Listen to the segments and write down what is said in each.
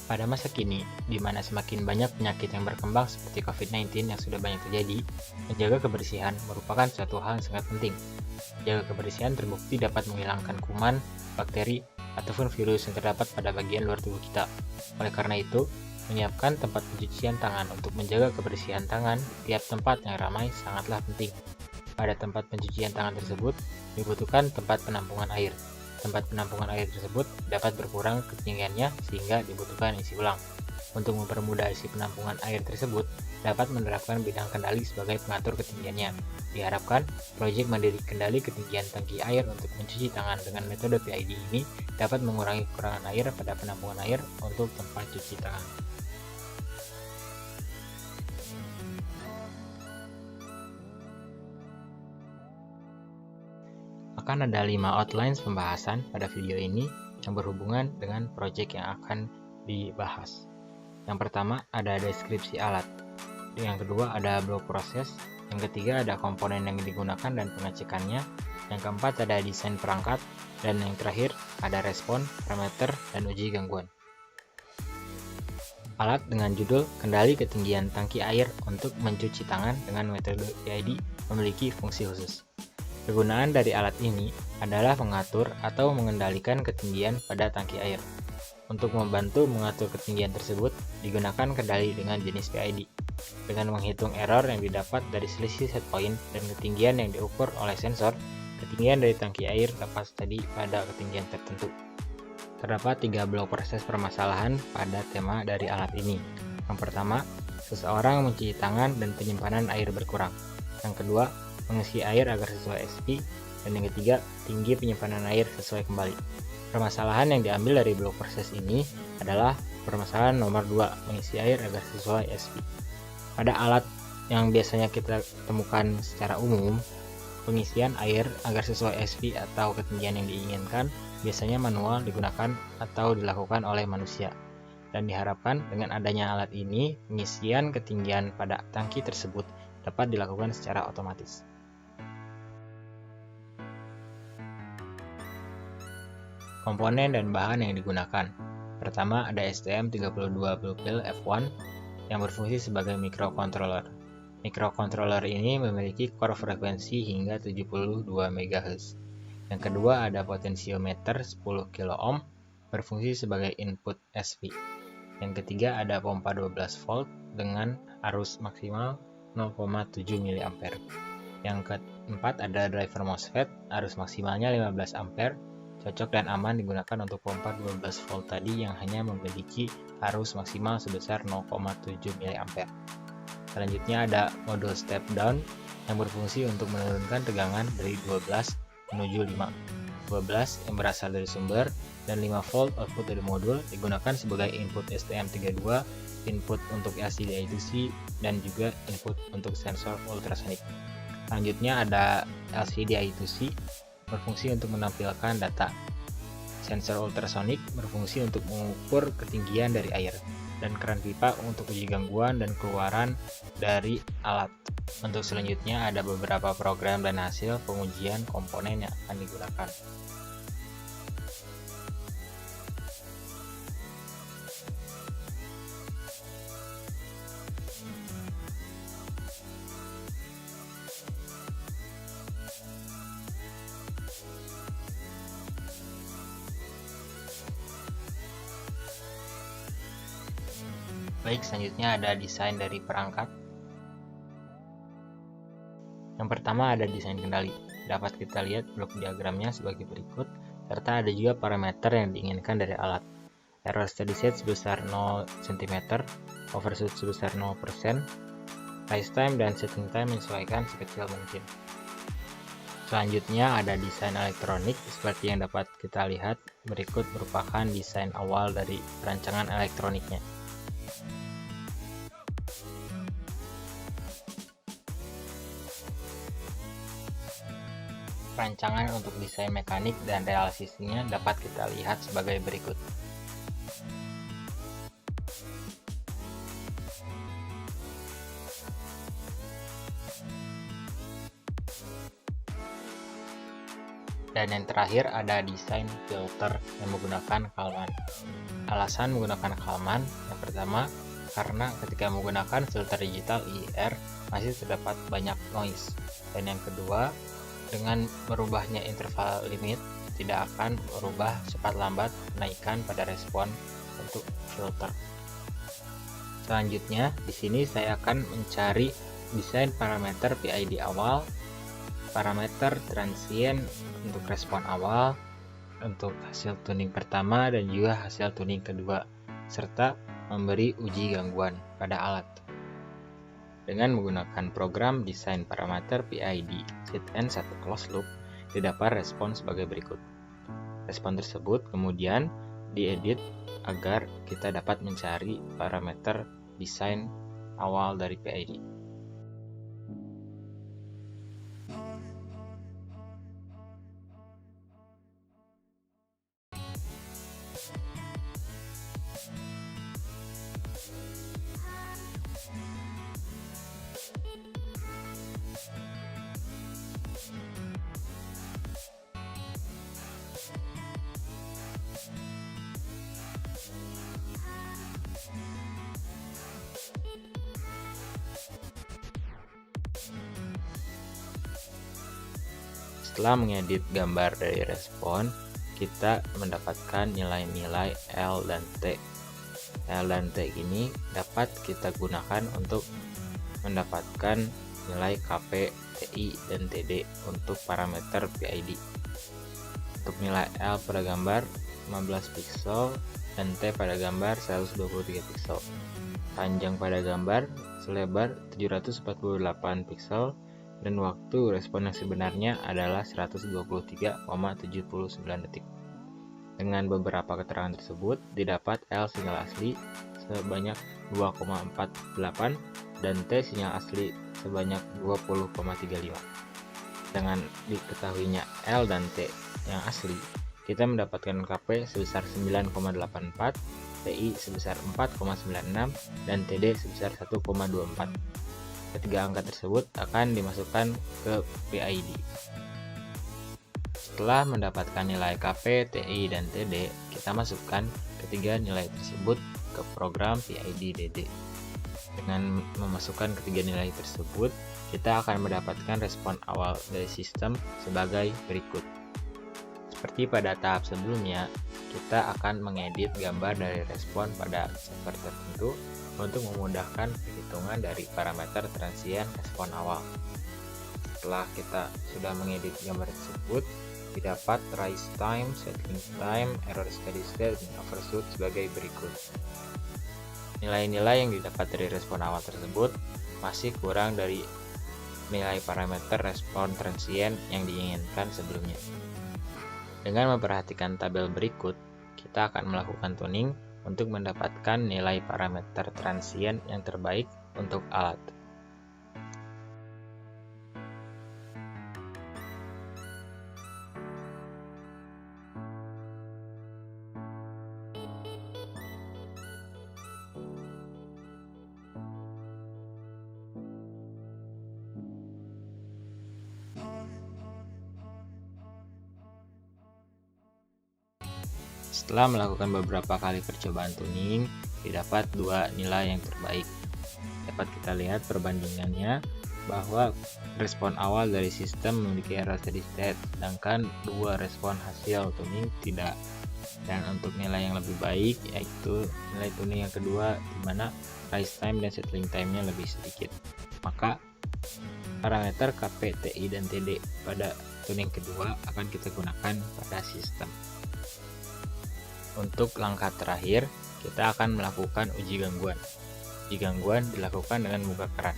Pada masa kini, di mana semakin banyak penyakit yang berkembang seperti COVID-19 yang sudah banyak terjadi, menjaga kebersihan merupakan suatu hal yang sangat penting. Menjaga kebersihan terbukti dapat menghilangkan kuman, bakteri, ataupun virus yang terdapat pada bagian luar tubuh kita. Oleh karena itu, menyiapkan tempat pencucian tangan untuk menjaga kebersihan tangan di tiap tempat yang ramai sangatlah penting. Pada tempat pencucian tangan tersebut, dibutuhkan tempat penampungan air. Tempat penampungan air tersebut dapat berkurang ketinggiannya sehingga dibutuhkan isi ulang. Untuk mempermudah isi penampungan air tersebut, dapat menerapkan bidang kendali sebagai pengatur ketinggiannya. Diharapkan, proyek mandiri kendali ketinggian tangki air untuk mencuci tangan dengan metode PID ini dapat mengurangi kekurangan air pada penampungan air untuk tempat cuci tangan. Akan ada 5 outlines pembahasan pada video ini yang berhubungan dengan proyek yang akan dibahas. Yang pertama ada deskripsi alat, yang kedua ada blok proses, yang ketiga ada komponen yang digunakan dan pengecekannya, yang keempat ada desain perangkat, dan yang terakhir ada respon, parameter, dan uji gangguan. Alat dengan judul kendali ketinggian tangki air untuk mencuci tangan dengan metode PID memiliki fungsi khusus. Kegunaan dari alat ini adalah mengatur atau mengendalikan ketinggian pada tangki air. Untuk membantu mengatur ketinggian tersebut, digunakan kendali dengan jenis PID. Dengan menghitung error yang didapat dari selisih set point dan ketinggian yang diukur oleh sensor, ketinggian dari tangki air lepas tadi pada ketinggian tertentu. Terdapat 3 blok proses permasalahan pada tema dari alat ini. Yang pertama, seseorang mencuci tangan dan penyimpanan air berkurang. Yang kedua, mengisi air agar sesuai SP, dan yang ketiga, tinggi penyimpanan air sesuai kembali. Permasalahan yang diambil dari blok proses ini adalah permasalahan nomor 2, mengisi air agar sesuai SP. Pada alat yang biasanya kita temukan secara umum, pengisian air agar sesuai SP atau ketinggian yang diinginkan biasanya manual digunakan atau dilakukan oleh manusia. Dan diharapkan dengan adanya alat ini, pengisian ketinggian pada tangki tersebut dapat dilakukan secara otomatis. Komponen dan bahan yang digunakan. Pertama ada STM32 Blue Pill F1 yang berfungsi sebagai microcontroller. Microcontroller ini memiliki core frekuensi hingga 72 MHz. Yang kedua ada potensiometer 10 kΩ berfungsi sebagai input SP. Yang ketiga ada pompa 12 volt dengan arus maksimal 0,7 mA. Yang keempat ada driver MOSFET, arus maksimalnya 15 ampere, cocok dan aman digunakan untuk pompa 12 volt tadi yang hanya memiliki arus maksimal sebesar 0,7 mA. Selanjutnya ada modul step down yang berfungsi untuk menurunkan tegangan dari 12 menuju 5. 12 yang berasal dari sumber dan 5 volt output dari modul digunakan sebagai input STM32, input untuk LCD I2C, dan juga input untuk sensor ultrasonik. Selanjutnya ada LCD I2C berfungsi untuk menampilkan data. Sensor ultrasonik berfungsi untuk mengukur ketinggian dari air, dan keran pipa untuk uji gangguan dan keluaran dari alat. Untuk selanjutnya ada beberapa program dan hasil pengujian komponen yang akan digunakan. Baik, selanjutnya ada desain dari perangkat. Yang pertama ada desain kendali. Dapat kita lihat blok diagramnya sebagai berikut, serta ada juga parameter yang diinginkan dari alat. Error steady state sebesar 0 cm, overshoot sebesar 0%, rise time dan setting time menyesuaikan sekecil mungkin. Selanjutnya ada desain elektronik. Seperti yang dapat kita lihat, berikut merupakan desain awal dari perancangan elektroniknya. Rancangan untuk desain mekanik dan realisasinya dapat kita lihat sebagai berikut. Dan yang terakhir ada desain filter yang menggunakan Kalman. Alasan menggunakan Kalman yang pertama, karena ketika menggunakan filter digital IIR masih terdapat banyak noise. Dan yang kedua, dengan merubahnya interval limit tidak akan merubah cepat lambat kenaikan pada respon untuk filter. Selanjutnya, di sini saya akan mencari desain parameter PID awal, parameter transient untuk respon awal, untuk hasil tuning pertama dan juga hasil tuning kedua, serta memberi uji gangguan pada alat. Dengan menggunakan program desain parameter PID SIDN 1 closed loop, didapat respon sebagai berikut. Respon tersebut kemudian diedit agar kita dapat mencari parameter desain awal dari PID. Setelah mengedit gambar dari respon, kita mendapatkan nilai-nilai L dan T. L dan T ini dapat kita gunakan untuk mendapatkan nilai KP, TI, dan TD untuk parameter PID. Untuk nilai L pada gambar 15 pixel dan T pada gambar 123 pixel. Panjang pada gambar selebar 748 pixel dan waktu respon yang sebenarnya adalah 123,79 detik. Dengan beberapa keterangan tersebut, didapat L sinyal asli sebanyak 2,48 dan T sinyal asli sebanyak 20,35. Dengan diketahuinya L dan T yang asli, kita mendapatkan KP sebesar 9,84, TI sebesar 4,96, dan TD sebesar 1,24. Ketiga angka tersebut akan dimasukkan ke PID. Setelah mendapatkan nilai KP, TI, dan TD, kita masukkan ketiga nilai tersebut ke program PID DD. Dengan memasukkan ketiga nilai tersebut, kita akan mendapatkan respon awal dari sistem sebagai berikut. Seperti pada tahap sebelumnya, kita akan mengedit gambar dari respon pada server tertentu untuk memudahkan perhitungan dari parameter transient respon awal. Setelah kita sudah mengedit gambar tersebut, didapat rise time, settling time, error steady state, dan overshoot sebagai berikut. Nilai-nilai yang didapat dari respon awal tersebut masih kurang dari nilai parameter respon transient yang diinginkan sebelumnya. Dengan memperhatikan tabel berikut, kita akan melakukan tuning untuk mendapatkan nilai parameter transient yang terbaik untuk alat. Setelah melakukan beberapa kali percobaan tuning, didapat dua nilai yang terbaik. Dapat kita lihat perbandingannya bahwa respon awal dari sistem memiliki error steady state, sedangkan dua respon hasil tuning tidak. Dan untuk nilai yang lebih baik yaitu nilai tuning yang kedua, di mana rise time dan settling time-nya lebih sedikit. Maka parameter KP, TI, dan TD pada tuning kedua akan kita gunakan pada sistem. Untuk langkah terakhir, kita akan melakukan uji gangguan. Uji gangguan dilakukan dengan membuka keran.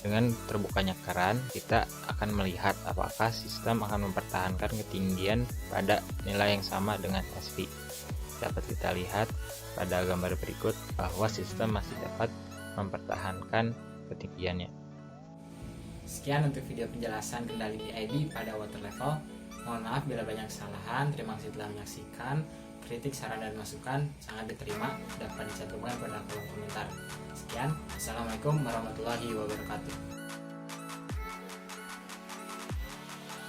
Dengan terbukanya keran, kita akan melihat apakah sistem akan mempertahankan ketinggian pada nilai yang sama dengan SV. Dapat kita lihat pada gambar berikut bahwa sistem masih dapat mempertahankan ketinggiannya. Sekian untuk video penjelasan kendali PID pada water level. Mohon maaf bila banyak kesalahan. Terima kasih telah menyaksikan. Kritik, saran, dan masukan sangat diterima, dapat dicantumkan pada kolom komentar. Sekian, Assalamualaikum warahmatullahi wabarakatuh.